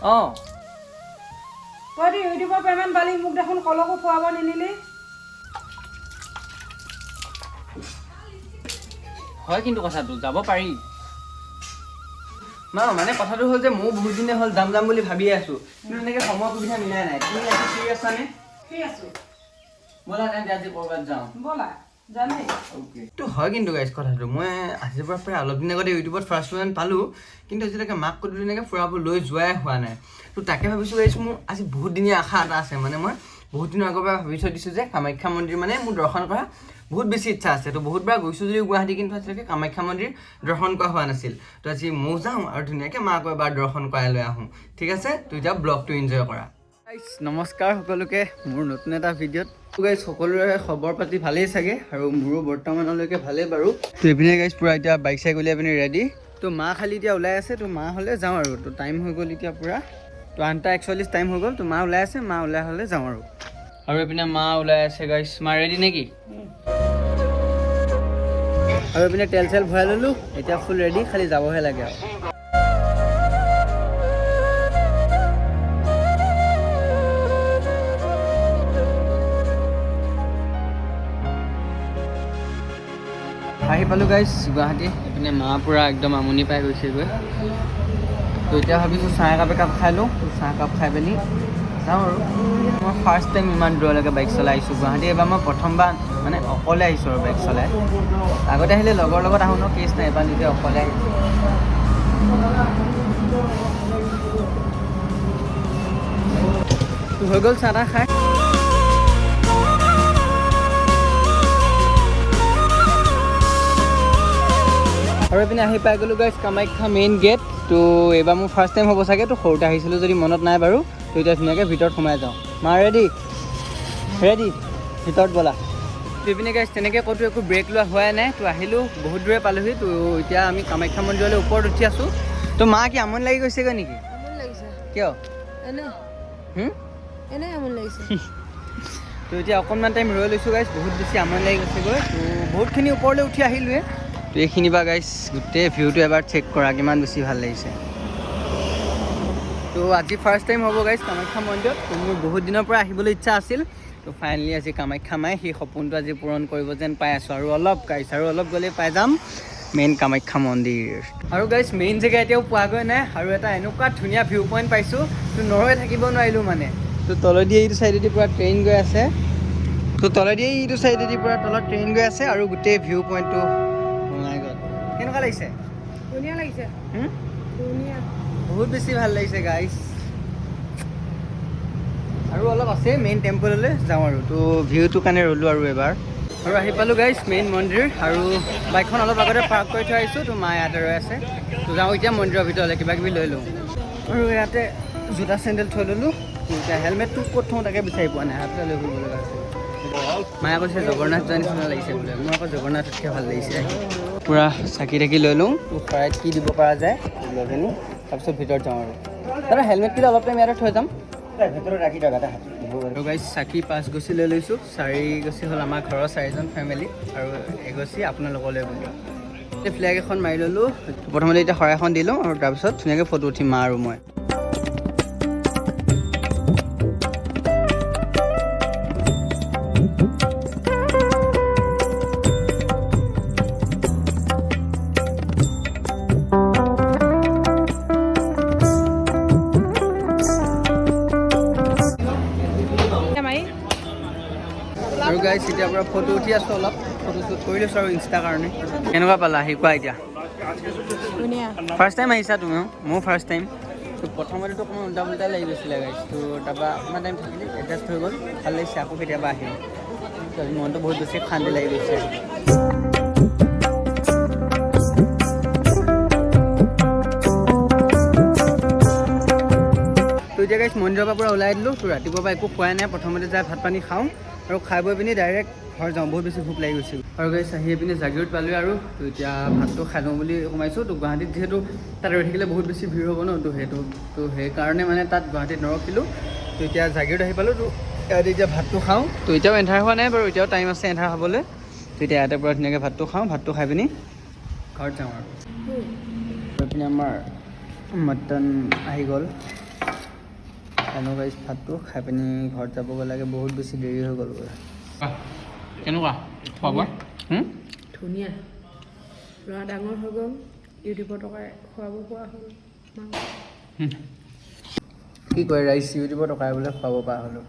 অঁ তই ইউটিউবৰ পেমেণ্ট পালি মোক দেখোন কলকো খুৱাব নিনিলি হয় কিন্তু কথাটো যাব পাৰি মা মানে কথাটো হ'ল যে মই বহুত দিনে হ'ল যাম বুলি ভাবি আছো কিন্তু এনেকৈ সময় সুবিধা মিলাই নাই তুমি আজি ফ্ৰী আছানে ফ্ৰী আছো ব'লা তেন্তে আজি ক'ৰবাত যাওঁ ব'লা জানে অ'কে তো হয় কিন্তু গাইজ কথাটো মই আজিৰ পৰা প্ৰায় অলপ দিন আগতে ইউটিউবত ফাৰ্ষ্ট পেমেণ্ট পালোঁ কিন্তু আজিলৈকে মাক ক'তো তেনেকৈ ফুৰাব লৈ যোৱাই হোৱা নাই তো তাকে ভাবিছোঁ গাইজ মোৰ আজি বহুত দিনীয়া আশা এটা আছে মানে মই বহুত দিনৰ আগৰ পৰা ভাবি থৈ দিছোঁ যে কামাখ্যা মন্দিৰ মানে মোৰ দৰ্শন কৰা বহুত বেছি ইচ্ছা আছে তো বহুতবাৰ গৈছোঁ যদিও গুৱাহাটী কিন্তু আজিলৈকে কামাখ্যা মন্দিৰ দৰ্শন কৰা হোৱা নাছিল তো আজি ময়ো যাওঁ আৰু ধুনীয়াকৈ মাক এবাৰ দৰ্শন কৰাই লৈ আহোঁ ঠিক আছে তো এতিয়া ব্লগটো এনজয় কৰা নমস্কাৰ সকলোকে মোৰ নতুন এটা ভিডিঅ'ত গাইজ সকলোৰে খবৰ পাতি ভালেই চাগে আৰু মোৰো বৰ্তমানলৈকে ভালেই বাৰু তো এইপিনে গাইজ পূৰা এতিয়া বাইক চাইক উলিয়াই পিনি ৰেডি তো মা খালি এতিয়া ওলাই আছে তো মা হ'লে যাওঁ আৰু তো টাইম হৈ গ'ল এতিয়া পূৰা তো 8:41 টাইম হৈ গ'ল তো মা ওলাই আছে মা ওলাই হ'লে যাওঁ আৰু এইপিনে মা ওলাই আছে গাইজ মা ৰেডি নেকি আৰু এইপিনে তেল চেল ভৰাই ল'লোঁ এতিয়া ফুল ৰেডি খালি যাবহে লাগে আৰু আহি পালোঁ গাইজ গুৱাহাটী এইপিনে মা পূৰা একদম আমনি পাই গৈছেগৈ তো এতিয়া ভাবিছোঁ চাহ একাপ খাই লওঁ চাহ একাপ খাই পিনি যাওঁ আৰু মই ফাৰ্ষ্ট টাইম ইমান দূৰলৈকে বাইক চলাই আহিছোঁ গুৱাহাটী এবাৰ মই প্ৰথমবাৰ মানে অকলে আহিছোঁ আৰু বাইক চলাই আগতে আহিলে লগৰ লগত আহোঁ ন কেছ নাই এবাৰ নিজে অকলে আহিছোঁ তো হৈ গ'ল চাহ তাহ খাই আৰু এইপিনে আহি পাই গ'লোঁ গাইজ কামাখ্যা মেইন গেট তো এইবাৰ মোৰ ফাৰ্ষ্ট টাইম হ'ব চাগে তো সৰুতে আহিছিলোঁ যদি মনত নাই বাৰু তো এতিয়া ধুনীয়াকৈ ভিতৰত সোমাই যাওঁ মা ৰেডি ভিতৰত ব'লা তো এইপিনে গাইজ তেনেকৈ ক'তো একো ব্ৰেক লোৱা হোৱাই নাই তো আহিলোঁ বহুত দূৰে পালোহি তো এতিয়া আমি কামাখ্যা মন্দিৰলৈ ওপৰত উঠি আছোঁ তো মা কি আমনি লাগি গৈছেগৈ নেকি কিয় এনেই আমনি লাগিছে তো এতিয়া অকণমান টাইম ৰৈ লৈছোঁ গাইজ বহুত বেছি আমনি লাগি গৈছেগৈ তো বহুতখিনি ওপৰলৈ উঠি আহিলোঁৱে তো এইখিনি বা গাইজ গোটেই ভিউটো এবাৰ চেক কৰা কিমান বেছি ভাল লাগিছে তো আজি ফাৰ্ষ্ট টাইম হ'ব গাইজ কামাখ্যা মন্দিৰত তো মোৰ বহুত দিনৰ পৰা আহিবলৈ ইচ্ছা আছিল তো ফাইনেলি আজি কামাখ্যা মায়ে সেই সপোনটো আজি পূৰণ কৰিব যেন পাই আছোঁ আৰু অলপ গ'লেই পাই যাম মেইন কামাখ্যা মন্দিৰ আৰু গাইজ মেইন জেগা এতিয়াও পোৱাগৈ নাই আৰু এটা এনেকুৱা ধুনীয়া ভিউ পইণ্ট পাইছোঁ তো নৰৈ থাকিব নোৱাৰিলোঁ মানে তো তলেদি এইটো চাইডেদি পূৰা ট্ৰেইন গৈ আছে তো তলেদি এইটো চাইডেদি পূৰা তলত ট্ৰেইন গৈ আছে আৰু গোটেই ভিউ পইণ্টটো কেনেকুৱা লাগিছে ধুনীয়া লাগিছে ধুনীয়া বহুত বেছি ভাল লাগিছে গাইজ আৰু অলপ আছে মেইন টেম্পললৈ যাওঁ আৰু তো ভিউটোৰ কাৰণে ৰ'লোঁ আৰু এবাৰ আৰু আহি পালোঁ গাইজ মেইন মন্দিৰ আৰু বাইকখন অলপ আগতে পাৰ্ক কৰি থৈ আহিছোঁ তো মা ইয়াতে ৰৈ আছে তো যাওঁ এতিয়া মন্দিৰৰ ভিতৰলৈ কিবা কিবি লৈ লওঁ আৰু ইয়াতে জোতা চেণ্ডেল থৈ ল'লোঁ এতিয়া হেলমেটটো ক'ত থওঁ তাকে বিচাৰি পোৱা নাই হাততে লৈ ফুৰিব লগা আছে মায়ে কৈছে জগন্নাথ যোৱা নিচিনা লাগিছে বোলে মোৰ আকৌ জগন্নাথতকৈ ভাল লাগিছে পূৰা চাকি তাকি লৈ লওঁ তো শৰাইত কি দিব পৰা যায় লৈ পিনি তাৰপিছত ভিতৰত যাওঁ আৰু দাদা হেলমেটকেইটা অলপ টাইম ইয়াতে থৈ যাম ভিতৰত ৰাখি দিয়ক এটা আৰু গাইজ চাকি 5 গছি লৈ লৈছোঁ 4 গছি হ'ল আমাৰ ঘৰৰ 4জন ফেমিলি আৰু এগছি আপোনালোকলৈ বুলি এই ফ্লেগ এখন মাৰি ল'লোঁ প্ৰথমতে এতিয়া শৰাই এখন দি লওঁ আৰু তাৰপিছত ধুনীয়াকৈ ফটো উঠিম মা আৰু মই আৰু গাইজ এতিয়াৰ পৰা ফটো উঠি আছোঁ অলপ ফটো শ্বুট কৰি লৈছোঁ আৰু ইনষ্টাৰ কাৰণে কেনেকুৱা পালা আহি কোৱা এতিয়া ধুনীয়া ফাৰ্ষ্ট টাইম আহিছা তুমিও মোৰ ফাৰ্ষ্ট টাইম তো প্ৰথমতেতো অকণমান উল্টা পুল্টা লাগি গৈছিলে গাইজ তো তাৰপৰা অকণমান টাইম থাকিলে এডজাষ্ট হৈ গ'ল ভাল লাগিছে আকৌ কেতিয়াবা আহিম তো মনটো বহুত বেছি শান্তি লাগি গৈছে তো এতিয়া গাইজ মন্দিৰৰ পৰা ওলাই দিলোঁ তো ৰাতিপুৱাৰ পৰা একো খোৱাই নাই প্ৰথমতে যাই ভাত পানী খাওঁ আৰু খাই বৈ পিনি ডাইৰেক্ট ঘৰ যাওঁ বহুত বেছি ভোক লাগি গৈছে আৰু গাইজ আহি পিনি জাগিৰোড পালোঁ আৰু তো এতিয়া ভাতটো খাই লওঁ বুলি সোমাইছোঁ তো গুৱাহাটীত যিহেতু তাত ৰৈ থাকিলে বহুত বেছি ভিৰ হ'ব ন তো সেইকাৰণে মানে তাত গুৱাহাটীত নৰখিলোঁ তো এতিয়া জাগিৰোড আহি পালোঁ তো ইয়াতে এতিয়া ভাতটো খাওঁ তো এতিয়াও এন্ধাৰ হোৱা নাই বাৰু এতিয়াও টাইম আছে এন্ধাৰ হ'বলৈ তো এতিয়া ইয়াতে পৰা ধুনীয়াকৈ ভাতটো খাওঁ ভাতটো খাই পিনি ঘৰত যাওঁ আৰু এইপিনে আমাৰ মটন আহি গ'ল খানো গাইছ ভাতটো খাই পিনি ঘৰত যাবগৈ লাগে বহুত বেছি দেৰি হৈ গ'লগৈ কেনেকুৱা খোৱা বোৱা ধুনীয়া ল'ৰা ডাঙৰ হৈ গ'ল ইউটিউবৰ টকাই খুৱাব পৰা হ'ল কি কয় ৰাইচ ইউটিউবৰ টকাই বোলে খুৱাব পৰা হ'লোঁ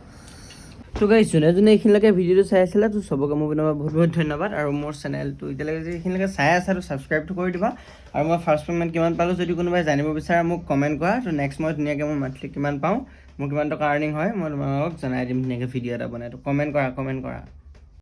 তো গাইছ যোনে যোনে এইখিনিলৈকে ভিডিঅ'টো চাই আছিলে তো চবকে মোৰ পিনৰ পৰা বহুত বহুত ধন্যবাদ আৰু মোৰ চেনেলটো এতিয়ালৈকে যে এইখিনিলৈকে চাই আছা তো ছাবস্ক্ৰাইবটো কৰি দিবা আৰু মই ফাৰ্ষ্ট পে'মেণ্ট কিমান পালোঁ যদি কোনোবাই জানিব বিচাৰে মোক কমেণ্ট কৰা তো নেক্সট মই ধুনীয়াকৈ মই মান্থলি কিমান পাওঁ মোৰ কিমান টকা আৰ্নিং হয় মই তোমালোকক জনাই দিম ধুনীয়াকৈ ভিডিঅ' এটা বনাই তো কমেণ্ট কৰা